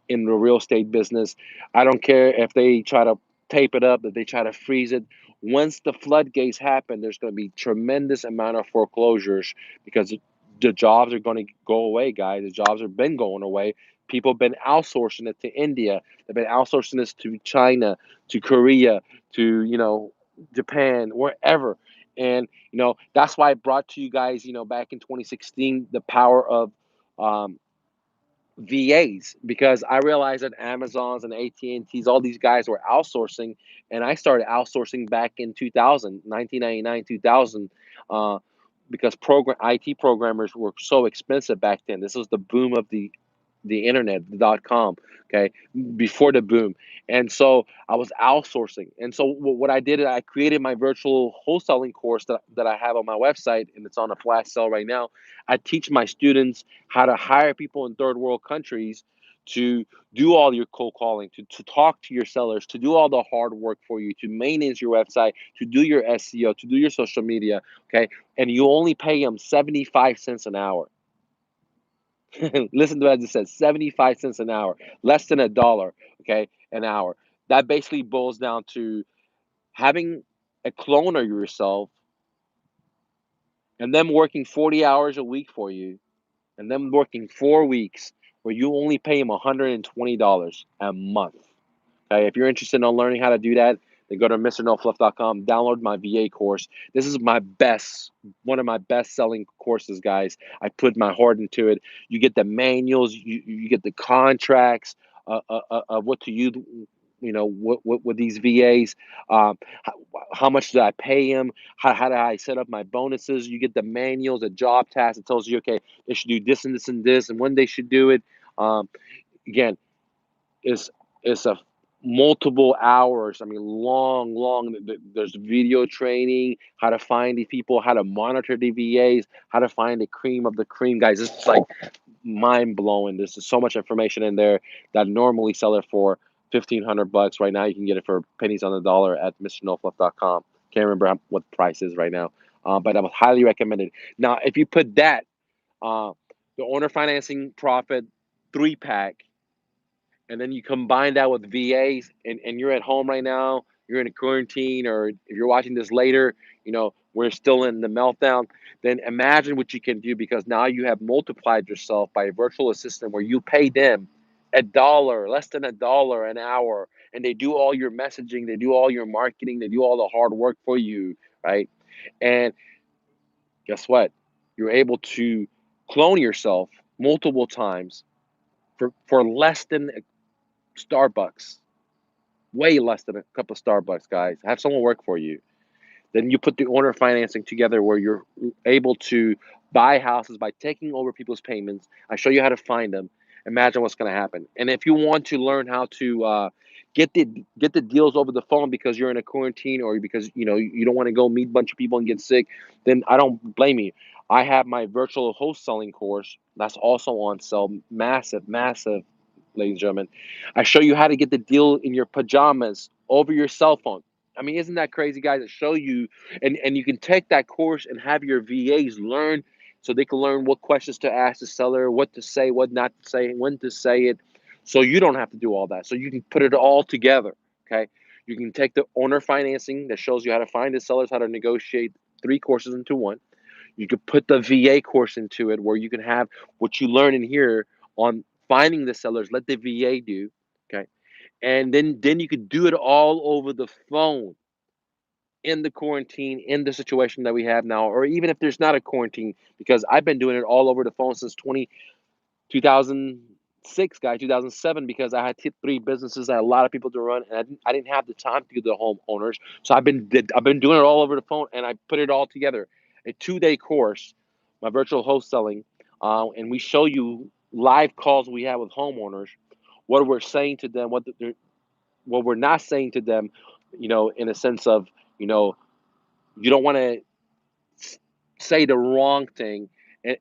in the real estate business. I don't care if they try to tape it up, if they try to freeze it. Once the floodgates happen, there's going to be tremendous amount of foreclosures because the jobs are going to go away, guys. The jobs have been going away. People have been outsourcing it to India. They've been outsourcing this to China, to Korea, to Japan, wherever. And that's why I brought to you guys, back in 2016, the power of um, VAs, because I realized that Amazons and AT&Ts, all these guys were outsourcing, and I started outsourcing back in 2000, 1999, 2000, because program IT programmers were so expensive back then. This was the boom of the internet, the dot com, okay, before the boom. And so I was outsourcing. And so what I did is I created my virtual wholesaling course that I have on my website, and it's on a flash sale right now. I teach my students how to hire people in third world countries to do all your cold calling, to talk to your sellers, to do all the hard work for you, to manage your website, to do your SEO, to do your social media, okay? And you only pay them 75 cents an hour. Listen to what I just said, 75 cents an hour, less than a dollar, okay, an hour. That basically boils down to having a clone of yourself and them working 40 hours a week for you and them working 4 weeks where you only pay them $120 a month. Okay, if you're interested in learning how to do that, then go to MrNoFluff.com, download my VA course. This is one of my best selling courses, guys. I put my heart into it. You get the manuals, you get the contracts of what to use, what with these VAs, how, how much do I pay them, how do I set up my bonuses. You get the manuals, a job task that tells you, okay, they should do this and this and this, and when they should do it. Again, it's it's a multiple hours. I mean, long. There's video training, how to find the people, how to monitor the VAs, how to find the cream of the cream, guys. It's like mind blowing. There's so much information in there that normally sell it for $1,500. Right now, you can get it for pennies on the dollar at MrNoFluff.com. Can't remember what the price is right now, but I would highly recommend it. Now, if you put that, uh, the owner financing profit 3 pack, and then you combine that with VAs, and you're at home right now, you're in a quarantine, or if you're watching this later, we're still in the meltdown, then imagine what you can do, because now you have multiplied yourself by a virtual assistant where you pay them a dollar, less than a dollar an hour, and they do all your messaging, they do all your marketing, they do all the hard work for you, right? And guess what? You're able to clone yourself multiple times for less than a Starbucks, way less than a cup of Starbucks, guys. Have someone work for you. Then you put the owner financing together where you're able to buy houses by taking over people's payments. I show you how to find them. Imagine what's going to happen. And if you want to learn how to get the deals over the phone because you're in a quarantine, or because you don't want to go meet a bunch of people and get sick, then I don't blame you. I have my virtual wholesaling course that's also on sale, massive, massive, ladies and gentlemen. I show you how to get the deal in your pajamas over your cell phone. I mean, isn't that crazy, guys? To show you, and you can take that course and have your VAs learn, so they can learn what questions to ask the seller, what to say, what not to say, when to say it, so you don't have to do all that. So you can put it all together. Okay, you can take the owner financing that shows you how to find the sellers, how to negotiate, three courses into one. You could put the VA course into it, where you can have what you learn in here on finding the sellers. Let the VA do. Okay, and then you could do it all over the phone in the quarantine, in the situation that we have now, or even if there's not a quarantine, because I've been doing it all over the phone since 2006, guy, 2007, because I had three businesses, I had a lot of people to run, and I didn't have the time to do the homeowners. So I've been doing it all over the phone, and I put it all together. A 2-day course, my virtual wholesaling, and we show you live calls we have with homeowners, what we're saying to them, what we're not saying to them, in a sense of, you know, you don't want to say the wrong thing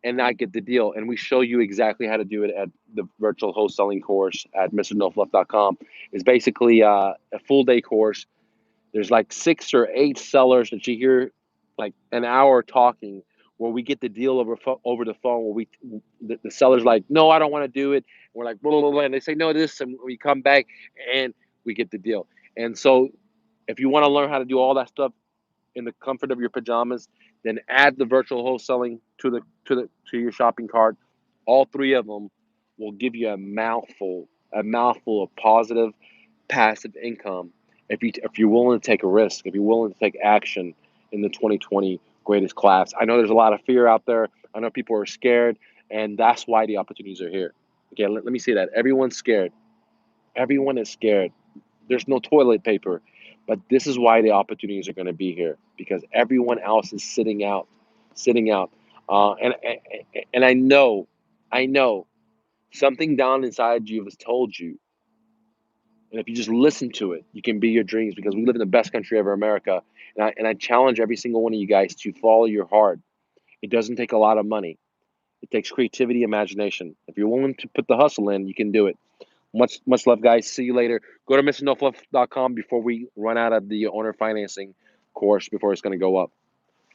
and not get the deal. And we show you exactly how to do it at the virtual wholesaling course at mrnofluff.com. It's basically a full day course. There's like 6 or 8 sellers that you hear like an hour talking, where we get the deal over the phone, where the seller's like, no, I don't want to do it. And we're like, blah, blah, blah, and they say, no, this, and we come back and we get the deal. And so if you want to learn how to do all that stuff in the comfort of your pajamas, then add the virtual wholesaling to your shopping cart. All three of them will give you a mouthful of positive passive income, if you're willing to take a risk, if you're willing to take action in the 2020 greatest class. I know there's a lot of fear out there. I know people are scared, and that's why the opportunities are here. Okay, let me say that. Everyone's scared. Everyone is scared. There's no toilet paper, but this is why the opportunities are going to be here, because everyone else is sitting out. And I know something down inside you has told you, and if you just listen to it, you can be your dreams, because we live in the best country ever, America. And I challenge every single one of you guys to follow your heart. It doesn't take a lot of money. It takes creativity, imagination. If you're willing to put the hustle in, you can do it. Much love, guys. See you later. Go to mrnofluff.com before we run out of the owner financing course, before it's going to go up.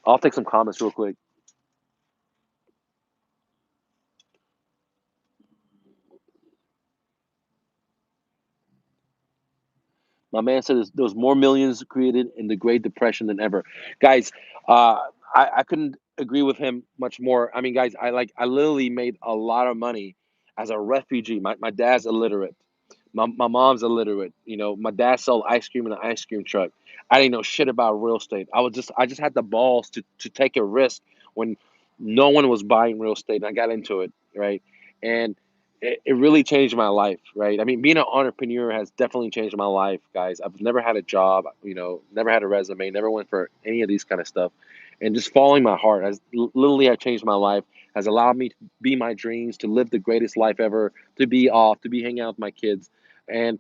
I'll take some comments real quick. My man said there was more millions created in the Great Depression than ever. Guys, I couldn't agree with him much more. I mean, guys, I literally made a lot of money as a refugee. My dad's illiterate. My mom's illiterate. My dad sold ice cream in an ice cream truck. I didn't know shit about real estate. I just had the balls to take a risk when no one was buying real estate, and I got into it, right? And it really changed my life, right? I mean, being an entrepreneur has definitely changed my life, guys. I've never had a job, never had a resume, never went for any of these kind of stuff, and just following my heart has literally have changed my life. Has allowed me to be my dreams, to live the greatest life ever, to be off, to be hanging out with my kids, and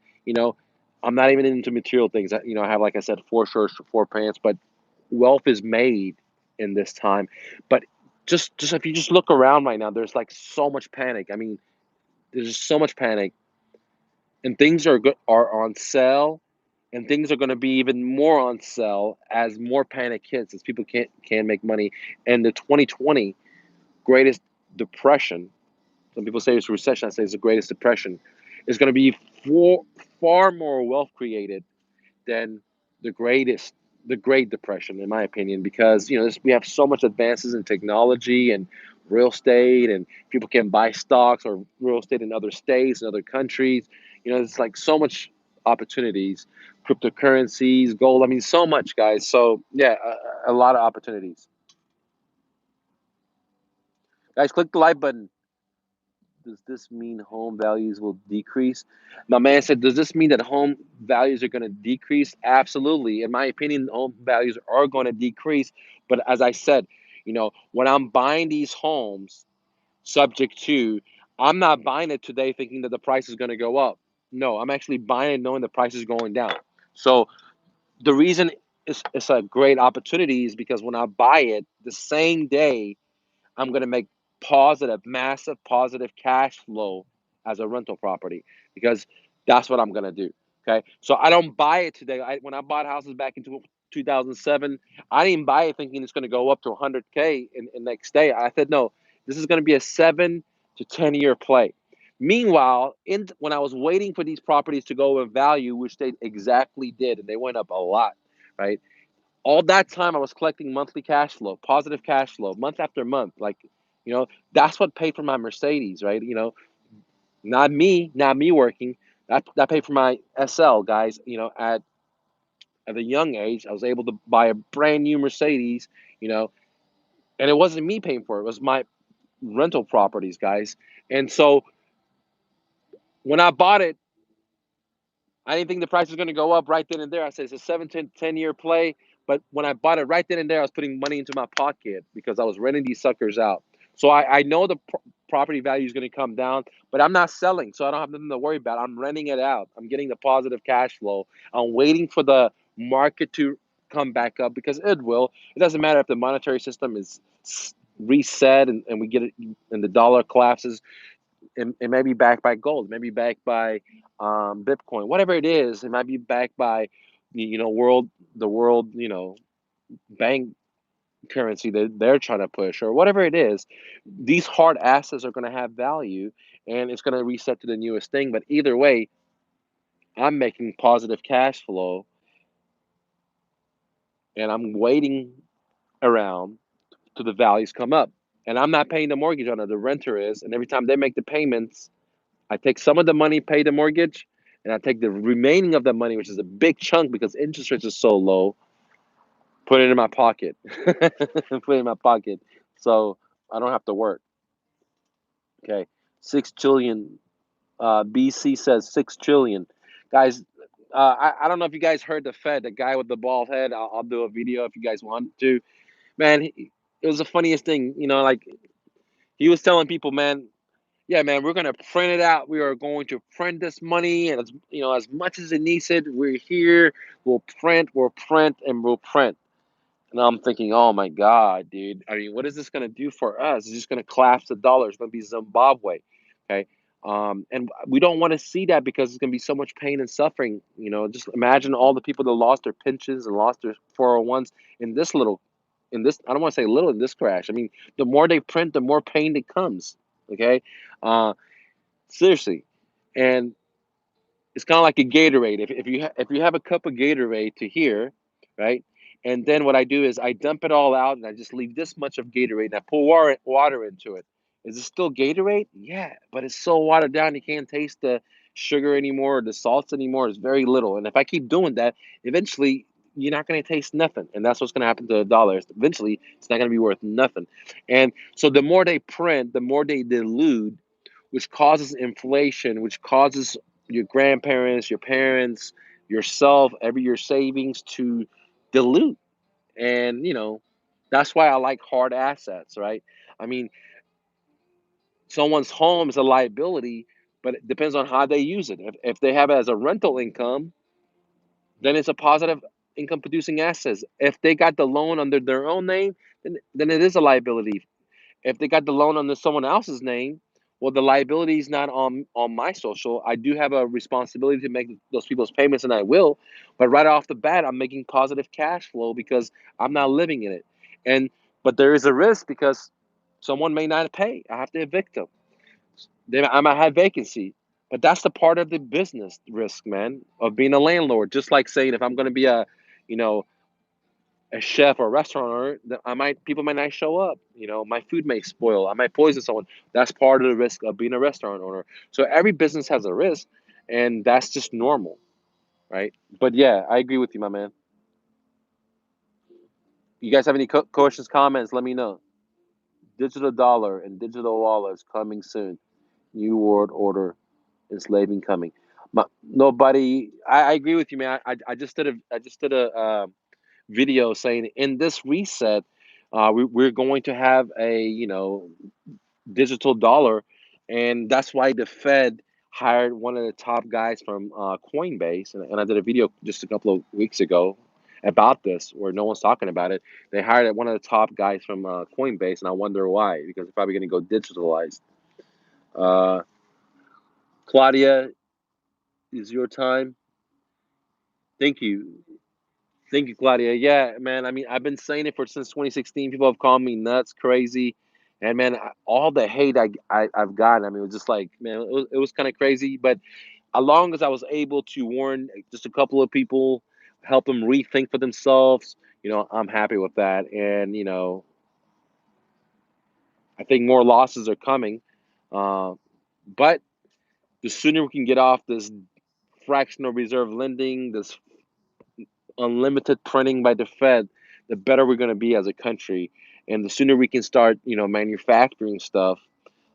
I'm not even into material things. I have, like I said, 4 shirts, 4 pants, but wealth is made in this time. But just if you just look around right now, there's like so much panic. I mean, there's just so much panic, and things are on sale, and things are going to be even more on sale as more panic hits, as people can't make money. And the 2020 greatest depression, some people say it's a recession, I say it's the greatest depression, is going to be far more wealth created than the greatest, the Great Depression, in my opinion, because we have so much advances in technology and real estate, and people can buy stocks or real estate in other states and other countries. It's like so much opportunities, cryptocurrencies, gold. I mean, so much, guys. So yeah, a lot of opportunities. Guys, click the like button. Does this mean home values will decrease? My man said, does this mean that home values are going to decrease? Absolutely. In my opinion, home values are going to decrease. But as I said, when I'm buying these homes, subject to, I'm not buying it today thinking that the price is going to go up. No, I'm actually buying it knowing the price is going down. So the reason it's a great opportunity is because when I buy it the same day, I'm going to make massive positive cash flow as a rental property, because that's what I'm going to do. Okay. So I don't buy it today. When I bought houses back in 2007, I didn't buy it thinking it's going to go up to 100K in next day. I said, no, this is going to be a 7 to 10 year play. Meanwhile, when I was waiting for these properties to go in value, which they exactly did, and they went up a lot, right? All that time I was collecting monthly cash flow, positive cash flow, month after month. Like, that's what paid for my Mercedes, right? Not me working. That paid for my SL, guys. At a young age, I was able to buy a brand new Mercedes, you know, and it wasn't me paying for it. It was my rental properties, guys. And so when I bought it, I didn't think the price was going to go up right then and there. I said it's a 7 to 10 year play. But when I bought it right then and there, I was putting money into my pocket because I was renting these suckers out. So I know the property value is going to come down, but I'm not selling. So I don't have nothing to worry about. I'm renting it out. I'm getting the positive cash flow. I'm waiting for the market to come back up, because it will. It doesn't matter if the monetary system is reset, and we get it and the dollar collapses. It may be backed by gold. It may be backed by Bitcoin. Whatever it is, it might be backed by the world bank currency that they're trying to push, or whatever it is. These hard assets are going to have value, and it's going to reset to the newest thing. But either way, I'm making positive cash flow, and I'm waiting around till the values come up. And I'm not paying the mortgage on it. The renter is, and every time they make the payments, I take some of the money, pay the mortgage, and I take the remaining of the money, which is a big chunk because interest rates are so low, put it in my pocket. Put it in my pocket. So I don't have to work. Okay. 6 trillion. BC says 6 trillion. Guys, I don't know if you guys heard the Fed, the guy with the bald head. I'll do a video if you guys want to. Man, it was the funniest thing. Like, he was telling people, man, yeah, man, we're gonna print it out. We are going to print this money, and as much as it needs it, we're here. We'll print, and we'll print. And I'm thinking, oh my God, dude. I mean, what is this gonna do for us? It's just gonna collapse the dollar. It's gonna be Zimbabwe, okay? And we don't want to see that, because it's gonna be so much pain and suffering. Just imagine all the people that lost their pensions and lost their 401s in this little, in this. I don't want to say little, in this crash. I mean, the more they print, the more pain that comes. Okay. Uh, Seriously, and it's kind of like a Gatorade. If you have a cup of Gatorade to here, right, and then what I do is I dump it all out, and I just leave this much of Gatorade, and I pour water into it. Is it still Gatorade? Yeah, but it's so watered down you can't taste the sugar anymore, or the salts anymore. It's very little, and if I keep doing that, eventually you're not going to taste nothing, and that's what's going to happen to the dollar. Eventually, it's not going to be worth nothing. And so the more they print, the more they dilute, which causes inflation, which causes your grandparents, your parents, yourself, every your savings to dilute. And that's why I like hard assets, right? I mean, someone's home is a liability, but it depends on how they use it. If they have it as a rental income, then it's a positive income producing assets. If they got the loan under their own name, then it is a liability. If they got the loan under someone else's name, well, the liability is not on my social. I do have a responsibility to make those people's payments, and I will. But right off the bat, I'm making positive cash flow because I'm not living in it. And but there is a risk, because someone may not pay. I have to evict them. I might have vacancy. But that's the part of the business risk, man, of being a landlord. Just like saying, if I'm going to be you know, a chef or a restaurant owner, people might not show up. My food may spoil. I might poison someone. That's part of the risk of being a restaurant owner. So every business has a risk, and that's just normal, right? But yeah, I agree with you, my man. You guys have any questions, comments? Let me know. Digital dollar and digital wallets coming soon. New world order enslaving coming. Nobody. I agree with you, man. I just did a video saying in this reset, we're going to have a digital dollar, and that's why the Fed hired one of the top guys from Coinbase, and I did a video just a couple of weeks ago about this where no one's talking about it. They hired one of the top guys from Coinbase, and I wonder why, because they're probably going to go digitalized. Uh, Claudia, is your time? Thank you. Thank you, Claudia. Yeah, man. I mean, I've been saying it for since 2016. People have called me nuts, crazy, and man, all the hate I've gotten. I mean, it was just like, man, it was kind of crazy. But as long as I was able to warn just a couple of people, help them rethink for themselves, I'm happy with that. And I think more losses are coming, uh, but the sooner we can get off this fractional reserve lending, this unlimited printing by the Fed, the better we're going to be as a country. And the sooner we can start, manufacturing stuff,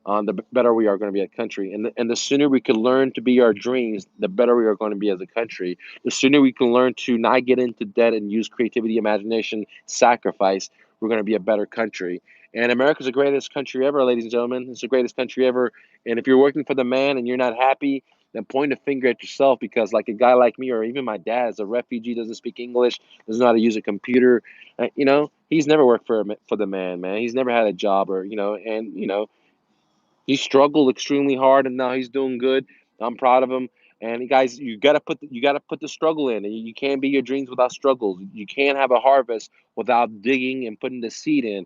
the better we are going to be a country. And the sooner we can learn to be our dreams, the better we are going to be as a country. The sooner we can learn to not get into debt and use creativity, imagination, sacrifice, we're going to be a better country. And America's the greatest country ever, ladies and gentlemen. It's the greatest country ever. And if you're working for the man and you're not happy, then point a finger at yourself, because like a guy like me, or even my dad, is a refugee, doesn't speak English, doesn't know how to use a computer. He's never worked for the man. He's never had a job, or he struggled extremely hard, and now he's doing good. I'm proud of him. And you guys, you gotta put the struggle in, and you can't be your dreams without struggles. You can't have a harvest without digging and putting the seed in.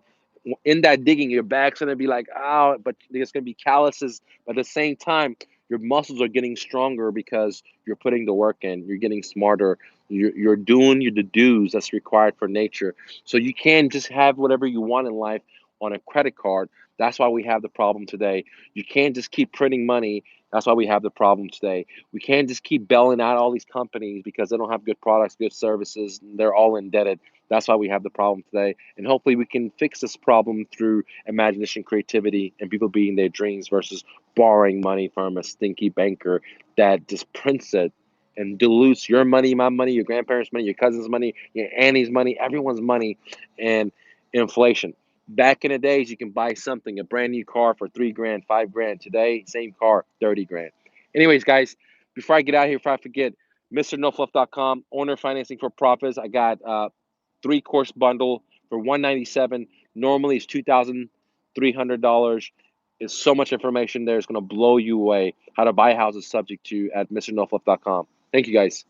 In that digging, your back's gonna be like, oh, but there's gonna be calluses. But at the same time, your muscles are getting stronger because you're putting the work in. You're getting smarter. You're doing the dues that's required for nature. So you can't just have whatever you want in life on a credit card. That's why we have the problem today. You can't just keep printing money. That's why we have the problem today. We can't just keep bailing out all these companies because they don't have good products, good services. They're all indebted. That's why we have the problem today. And hopefully we can fix this problem through imagination, creativity, and people being their dreams versus borrowing money from a stinky banker that just prints it and dilutes your money, my money, your grandparents' money, your cousin's money, your auntie's money, everyone's money, and inflation. Back in the days, you can buy something, a brand new car for 3 grand, 5 grand. Today, same car, 30 grand. Anyways, guys, before I get out of here, if I forget, MrNoFluff.com, owner financing for profits. I got 3 course bundle for $197. Normally, it's $2,300. It's so much information there. It's going to blow you away. How to buy houses subject to at MrNoFluff.com. Thank you, guys.